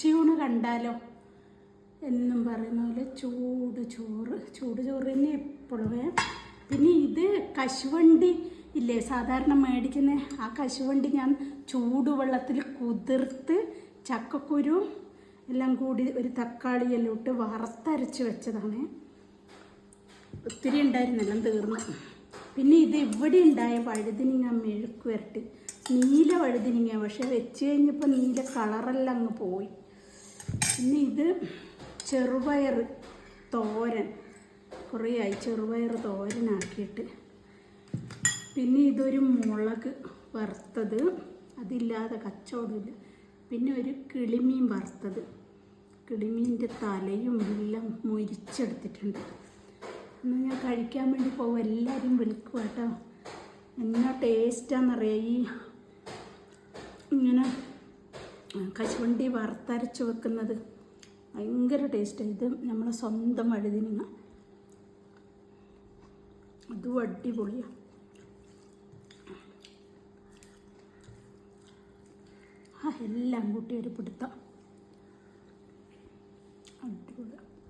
ഉച്ചയൂണ് കണ്ടാലോ എന്നും പറയുന്ന പോലെ ചൂട് ചോറ് തന്നെ എപ്പോഴും. പിന്നെ ഇത് കശുവണ്ടി ഇല്ലേ സാധാരണ മേടിക്കുന്ന ആ കശുവണ്ടി ഞാൻ ചൂടുവെള്ളത്തിൽ കുതിർത്ത് ചക്കക്കുരു എല്ലാം കൂടി ഒരു തക്കാളിയെല്ലാം ഇട്ട് വറുത്തരച്ച് വെച്ചതാണ്. ഒത്തിരി ഉണ്ടായിരുന്നെല്ലാം തീർന്നു. പിന്നെ ഇത് ഇവിടെ ഉണ്ടായ വഴുതിനിങ്ങ മെഴുക്ക് വരട്ടി, നീല വഴുതിനിങ്ങ, പക്ഷെ വെച്ച് കഴിഞ്ഞപ്പോൾ നീല കളറെല്ലാം അങ്ങ് പോയി. പിന്നെ ഇത് ചെറുപയർ തോരൻ, കുറേ ആയി ചെറുപയർ തോരനാക്കിയിട്ട്. പിന്നെ ഇതൊരു മുളക് വറുത്തത്, അതില്ലാതെ കച്ചവടമില്ല. പിന്നെ ഒരു കിളിമീൻ വറുത്തത്, കിളിമീൻ്റെ തലയും എല്ലാം മുരിച്ചെടുത്തിട്ടുണ്ട്. എന്നാൽ ഞാൻ കഴിക്കാൻ വേണ്ടി പോകും, എല്ലാവരും വിളിക്കും കേട്ടോ. എന്നാ ടേസ്റ്റാണെന്നറിയാം ഈ ഇങ്ങനെ കശുവണ്ടി വറുത്തരച്ച് വെക്കുന്നത്, ഭയങ്കര ടേസ്റ്റാണ്. ഇത് നമ്മളെ സ്വന്തം വഴുതിനിങ്ങ, അതും അടിപൊളിയാണ്. എല്ലാം കൂട്ടി ഒരു പിടുത്തം.